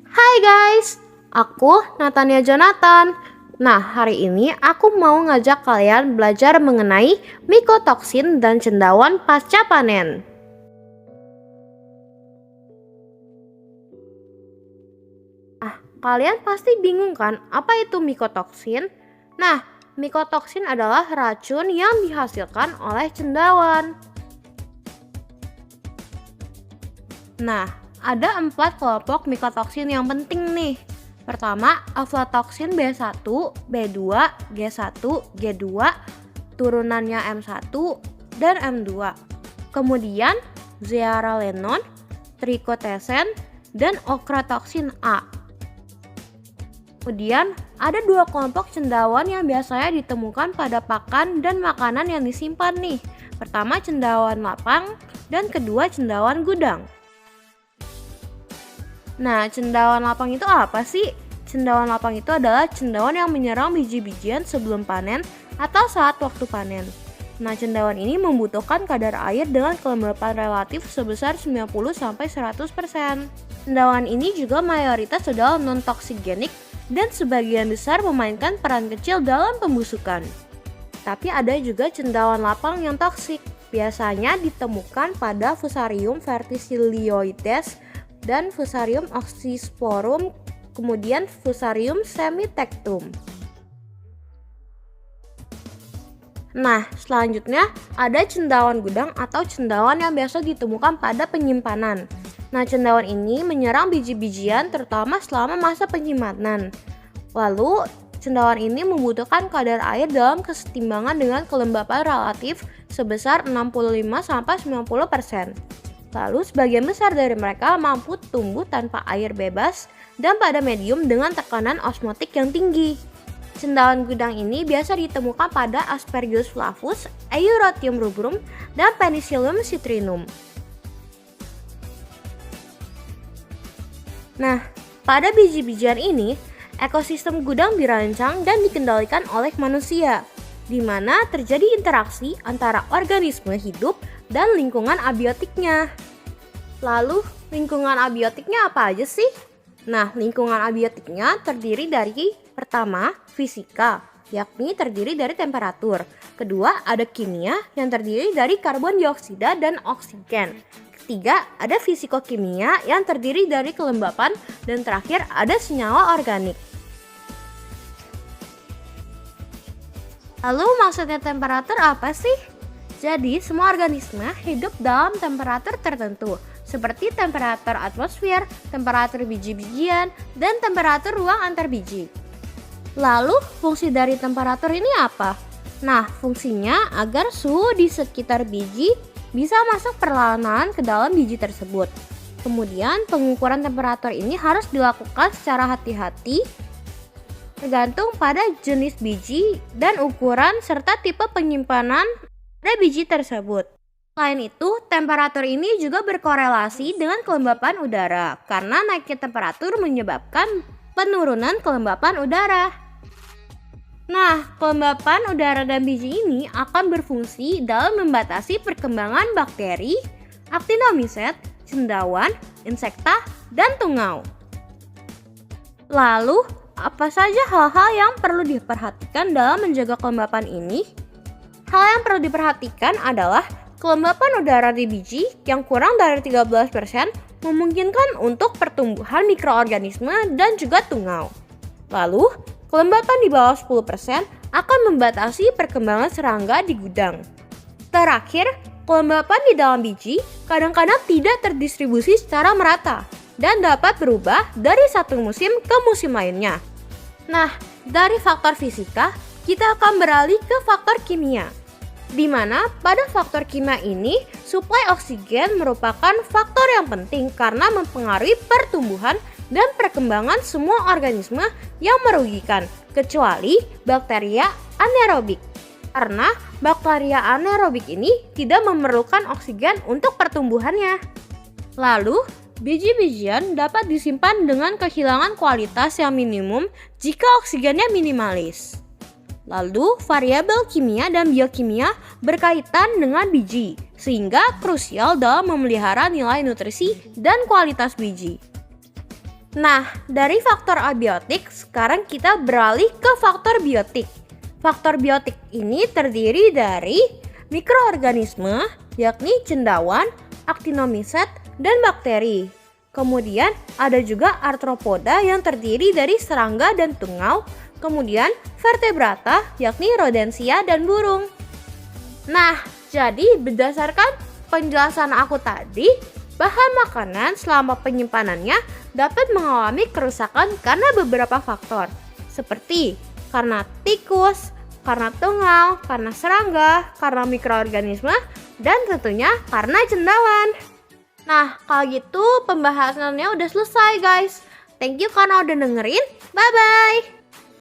Hai guys, aku Natania Jonathan. Nah, hari ini aku mau ngajak kalian belajar mengenai mikotoksin dan cendawan pasca panen. Kalian pasti bingung kan, apa itu mikotoksin? Nah, mikotoksin adalah racun yang dihasilkan oleh cendawan. Nah, ada 4 kelompok mikotoksin yang penting nih. Pertama, aflatoksin B1, B2, G1, G2, turunannya M1 dan M2. Kemudian, zearalenone, trikotesen, dan okratoksin A. Kemudian, ada 2 kelompok cendawan yang biasanya ditemukan pada pakan dan makanan yang disimpan nih. Pertama, cendawan lapang, dan kedua, cendawan gudang. Nah, cendawan lapang itu apa sih? Cendawan lapang itu adalah cendawan yang menyerang biji-bijian sebelum panen atau saat waktu panen. Nah, cendawan ini membutuhkan kadar air dengan kelembapan relatif sebesar 90-100%. Cendawan ini juga mayoritas adalah non-toksigenik dan sebagian besar memainkan peran kecil dalam pembusukan. Tapi ada juga cendawan lapang yang toksik. Biasanya ditemukan pada Fusarium verticilioides dan Fusarium oxysporum, kemudian Fusarium semitectum. Nah, selanjutnya ada cendawan gudang atau cendawan yang biasa ditemukan pada penyimpanan. Nah, cendawan ini menyerang biji-bijian terutama selama masa penyimpanan. Lalu, cendawan ini membutuhkan kadar air dalam kesetimbangan dengan kelembapan relatif sebesar 65-90%. Lalu, sebagian besar dari mereka mampu tumbuh tanpa air bebas dan pada medium dengan tekanan osmotik yang tinggi. Cendawan gudang ini biasa ditemukan pada Aspergillus flavus, Eurytium rubrum, dan Penicillium citrinum. Nah, pada biji-bijian ini, ekosistem gudang dirancang dan dikendalikan oleh manusia, di mana terjadi interaksi antara organisme hidup dan lingkungan abiotiknya. Lalu, lingkungan abiotiknya apa aja sih? Nah, lingkungan abiotiknya terdiri dari pertama, fisika, yakni terdiri dari temperatur. Kedua, ada kimia yang terdiri dari karbon dioksida dan oksigen. Ketiga, ada fisikokimia yang terdiri dari kelembapan, dan terakhir ada senyawa organik. Lalu maksudnya temperatur apa sih? Jadi semua organisme hidup dalam temperatur tertentu, seperti temperatur atmosfer, temperatur biji-bijian, dan temperatur ruang antar biji. Lalu fungsi dari temperatur ini apa? Nah, fungsinya agar suhu di sekitar biji bisa masuk perlahan-lahan ke dalam biji tersebut. Kemudian pengukuran temperatur ini harus dilakukan secara hati-hati tergantung pada jenis biji dan ukuran serta tipe penyimpanan pada biji tersebut. Selain itu, temperatur ini juga berkorelasi dengan kelembapan udara karena naiknya temperatur menyebabkan penurunan kelembapan udara. Nah, kelembapan udara dan biji ini akan berfungsi dalam membatasi perkembangan bakteri, actinomycet, cendawan, insekta, dan tungau. Lalu, apa saja hal-hal yang perlu diperhatikan dalam menjaga kelembapan ini? Hal yang perlu diperhatikan adalah kelembapan udara di biji yang kurang dari 13% memungkinkan untuk pertumbuhan mikroorganisme dan juga tungau. Lalu, kelembapan di bawah 10% akan membatasi perkembangan serangga di gudang. Terakhir, kelembapan di dalam biji kadang-kadang tidak terdistribusi secara merata dan dapat berubah dari satu musim ke musim lainnya. Nah, dari faktor fisika, kita akan beralih ke faktor kimia, di mana pada faktor kimia ini, suplai oksigen merupakan faktor yang penting karena mempengaruhi pertumbuhan dan perkembangan semua organisme yang merugikan, kecuali bakteria anaerobik. Karena bakteria anaerobik ini tidak memerlukan oksigen untuk pertumbuhannya. Lalu, biji-bijian dapat disimpan dengan kehilangan kualitas yang minimum jika oksigennya minimalis. Lalu, variabel kimia dan biokimia berkaitan dengan biji, sehingga krusial dalam memelihara nilai nutrisi dan kualitas biji. Nah, dari faktor abiotik, sekarang kita beralih ke faktor biotik. Faktor biotik ini terdiri dari mikroorganisme, yakni cendawan, actinomycet, dan bakteri. Kemudian ada juga arthropoda yang terdiri dari serangga dan tungau. Kemudian vertebrata, yakni rodensia dan burung. Nah, jadi berdasarkan penjelasan aku tadi, bahan makanan selama penyimpanannya dapat mengalami kerusakan karena beberapa faktor, seperti karena tikus, karena tungau, karena serangga, karena mikroorganisme, dan tentunya karena cendawan. Nah, kalau gitu pembahasannya udah selesai guys. Thank you karena udah dengerin. Bye-bye.